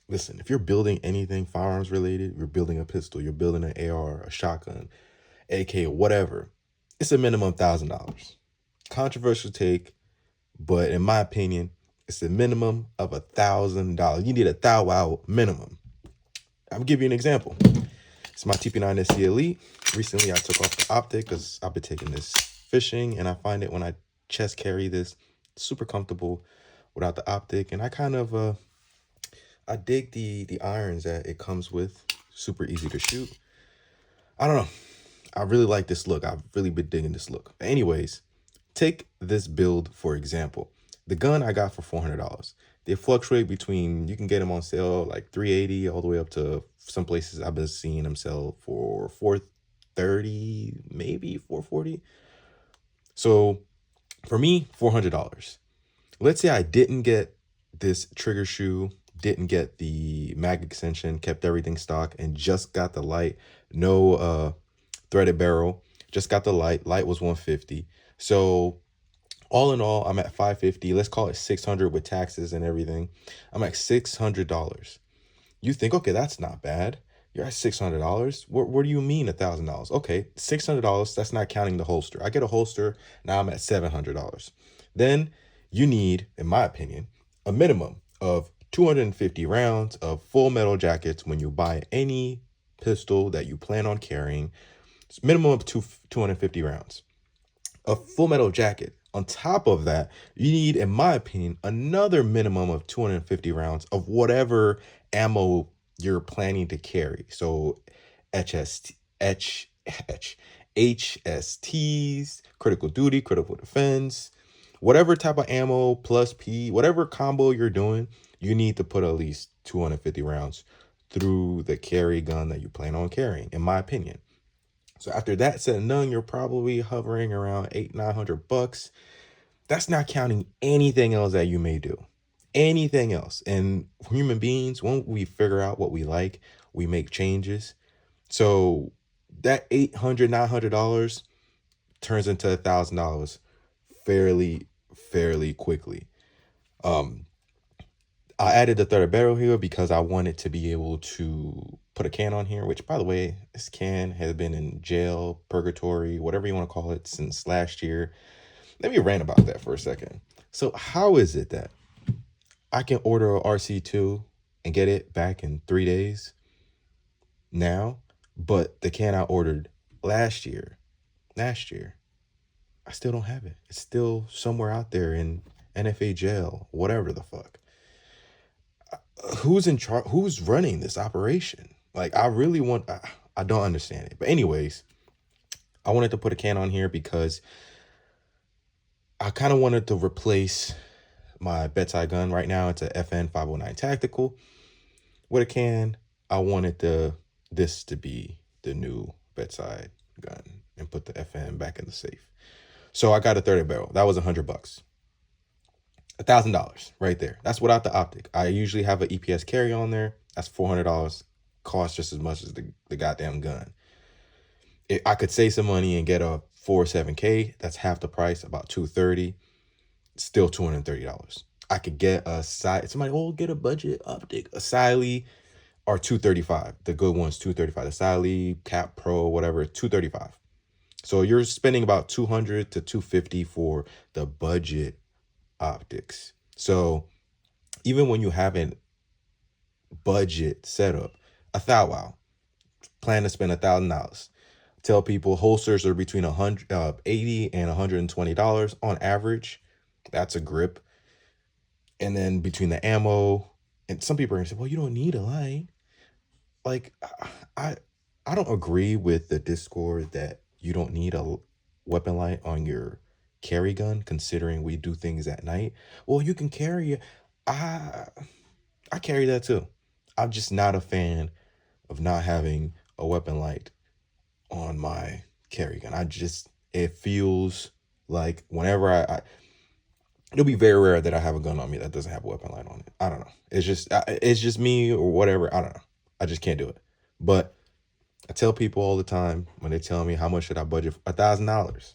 Listen, if you're building anything firearms related, you're building a pistol, you're building an AR, a shotgun, AK, whatever, it's a minimum $1,000. Controversial take, but in my opinion, it's a minimum of $1,000. You need a thou wow minimum. I'll give you an example. It's my TP9SC Elite. Recently, I took off the optic because I've been taking this fishing, and I find it when I chest carry this super comfortable without the optic, and I kind of I dig the irons that it comes with. Super easy to shoot. I don't know. I really like this look. I've really been digging this look. But anyways, take this build for example. The gun I got for $400. They fluctuate between, you can get them on sale like $380 all the way up to some places I've been seeing them sell for $430, maybe $440. So for me, $400. Let's say I didn't get this trigger shoe, didn't get the mag extension, kept everything stock, and just got the light, no threaded barrel, just got the light. Light was $150. So all in all, I'm at $550. Let's call it $600 with taxes and everything. I'm at $600. You think, okay, that's not bad. You're at $600. What do you mean $1,000? Okay, $600. That's not counting the holster. I get a holster. Now I'm at $700. Then you need, in my opinion, a minimum of 250 rounds of full metal jackets when you buy any pistol that you plan on carrying. It's minimum of 250 rounds. A full metal jacket. On top of that, you need, in my opinion, another minimum of 250 rounds of whatever ammo you're planning to carry. So HST, HSTs, critical duty, critical defense, whatever type of ammo plus P, whatever combo you're doing, you need to put at least 250 rounds through the carry gun that you plan on carrying, in my opinion. So after that said and done, you're probably hovering around $800-900. That's not counting anything else that you may do. Anything else. And human beings, when we figure out what we like, we make changes. So that $800-900 turns into $1,000 fairly quickly. I added the third barrel here because I wanted to be able to put a can on here, which, by the way, this can has been in jail, purgatory, whatever you want to call it, since last year. Let me rant about that for a second. So how is it that I can order a RC2 and get it back in 3 days now, but the can I ordered last year, I still don't have it. It's still somewhere out there in NFA jail, whatever the fuck. Who's in charge? Who's running this operation? Like, I really want, I don't understand it. But anyways, I wanted to put a can on here because I kind of wanted to replace my bedside gun. Right now it's a FN 509 tactical with a can. I wanted this to be the new bedside gun and put the FN back in the safe. So I got a 30 barrel. That was $100. $1,000 right there. That's without the optic. I usually have an EPS carry on there. That's $400. Costs just as much as the goddamn gun. I could save some money and get a 47K. That's half the price, about $230. Still $230. I could get a side. Somebody, get a budget optic, a Siley, or $235. The good one's $235. The Siley, Cap Pro, whatever, $235. So you're spending about $200 to $250 for the budget optics. So even when you haven't budget setup, plan to spend $1,000. Tell people holsters are between $80 and $120 on average. That's a grip. And then between the ammo, and some people are gonna say, well, you don't need a light. Like, I don't agree with the discord that you don't need a weapon light on your carry gun, considering we do things at night. Well, you can carry it. I carry that too. I'm just not a fan of not having a weapon light on my carry gun. It feels like whenever it'll be very rare that I have a gun on me that doesn't have a weapon light on it. I don't know. It's just me or whatever. I don't know. I just can't do it. But I tell people all the time when they tell me how much should I budget, $1,000.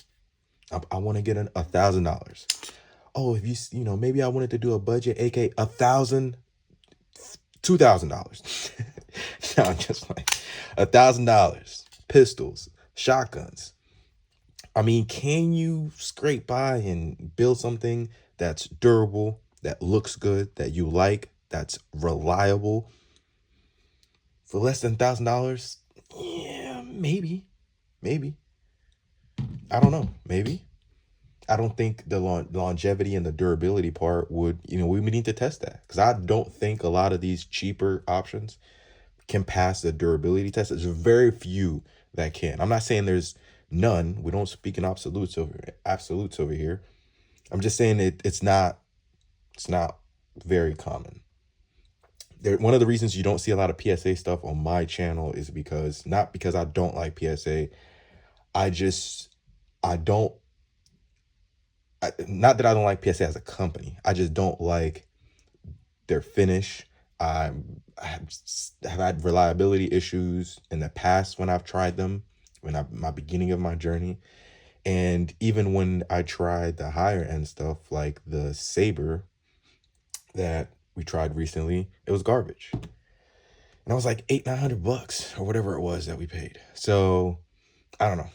I want to get $1,000. Oh, if maybe I wanted to do a budget, AK $1,000 $2,000. No, I'm just like $1,000. Pistols, shotguns. I mean, can you scrape by and build something that's durable, that looks good, that you like, that's reliable for less than $1,000? Yeah, maybe. Maybe. I don't know. Maybe. I don't think the longevity and the durability part would, we need to test that, because I don't think a lot of these cheaper options can pass the durability test. There's very few that can. I'm not saying there's none. We don't speak in absolutes over here. I'm just saying it's not very common. One of the reasons you don't see a lot of PSA stuff on my channel is because, not because I don't like PSA. I don't, not that I don't like PSA as a company. I just don't like their finish. I have had reliability issues in the past when I've tried them, my beginning of my journey. And even when I tried the higher end stuff like the Saber that we tried recently, it was garbage. And I was like $800-900 or whatever it was that we paid. So I don't know.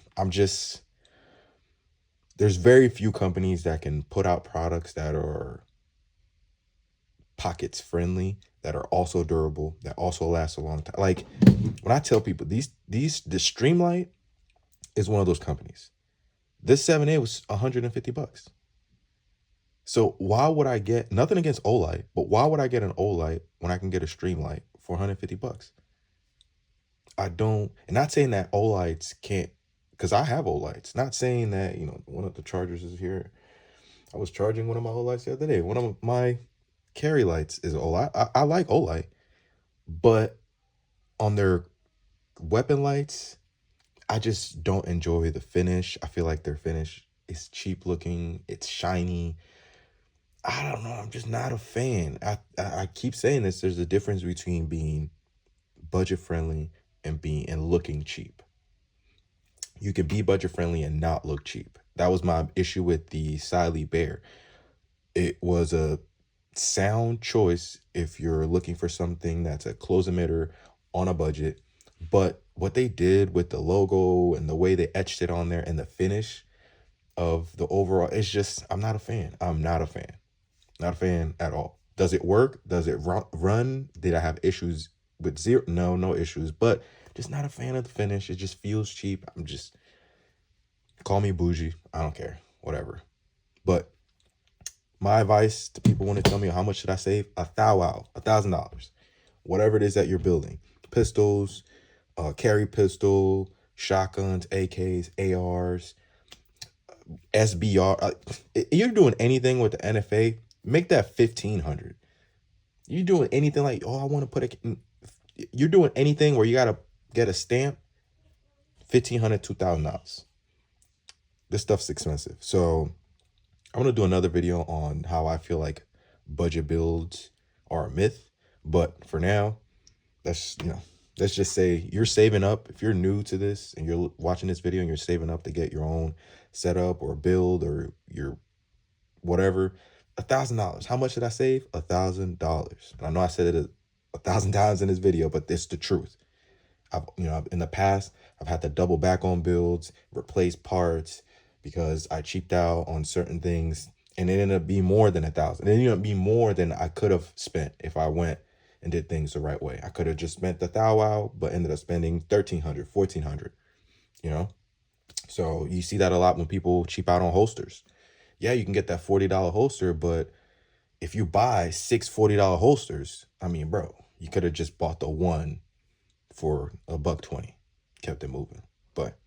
There's very few companies that can put out products that are pockets friendly, that are also durable, that also last a long time. Like when I tell people the Streamlight is one of those companies. This 7A was $150. So why would I get, nothing against Olight, but why would I get an Olight when I can get a Streamlight for $150? I don't, and not saying that Olights can't, because I have Olights. Not saying that, one of the chargers is here. I was charging one of my Olights the other day. One of my carry lights is Olight. I like Olight, but on their weapon lights, I just don't enjoy the finish. I feel like their finish is cheap looking. It's shiny. I don't know. I'm just not a fan. I keep saying this. There's a difference between being budget friendly and looking cheap. You can be budget friendly and not look cheap. That was my issue with the Siley Bear. It was a sound choice if you're looking for something that's a close emitter on a budget. But what they did with the logo and the way they etched it on there and the finish of the overall, it's just, I'm not a fan. I'm not a fan. Not a fan at all. Does it work? Does it run? Did I have issues with zero? No issues, but just not a fan of the finish. It just feels cheap. Call me bougie. I don't care. Whatever. But my advice to people when they tell me how much should I save, $1,000, whatever it is that you're building, pistols, carry pistol, shotguns, AKs, ARs, SBR. You're doing anything with the NFA, make that $1,500. You're doing anything like, I want to put you're doing anything where you got to get a stamp, $1,500, $2,000. This stuff's expensive. So I'm going to do another video on how I feel like budget builds are a myth. But for now, let's just say you're saving up. If you're new to this and you're watching this video and you're saving up to get your own setup or build or your whatever, $1,000. How much did I save? $1,000. And I know I said it 1,000 times in this video, but it's the truth. In the past, I've had to double back on builds, replace parts because I cheaped out on certain things, and it ended up being more than 1,000. It ended up being more than I could have spent if I went and did things the right way. I could have just spent the $1,000, but ended up spending $1,300, $1,400. So you see that a lot when people cheap out on holsters. Yeah, you can get that $40 holster, but if you buy 6 $40 holsters, I mean, bro, you could have just bought the one for $120, kept it moving. But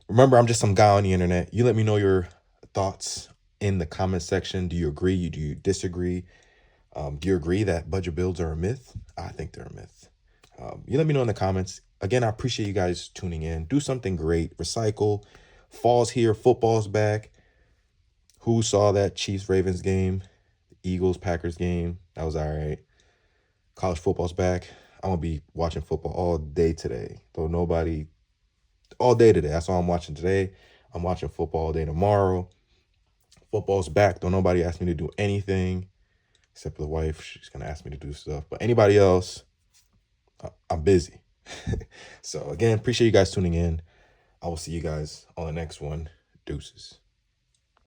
remember, I'm just some guy on the internet. You let me know your thoughts in the comment section. Do you agree? Do you disagree? Do you agree that budget builds are a myth? I think they're a myth. You let me know in the comments. Again, I appreciate you guys tuning in. Do something great. Recycle. Fall's here. Football's back. Who saw that Chiefs-Ravens game? Eagles-Packers game? That was all right. College football's back. I'm going to be watching football all day today. All day today. That's all I'm watching today. I'm watching football all day tomorrow. Football's back. Don't nobody ask me to do anything. except for the wife. She's gonna ask me to do stuff. But anybody else, I'm busy. So again, appreciate you guys tuning in. I will see you guys on the next one. Deuces.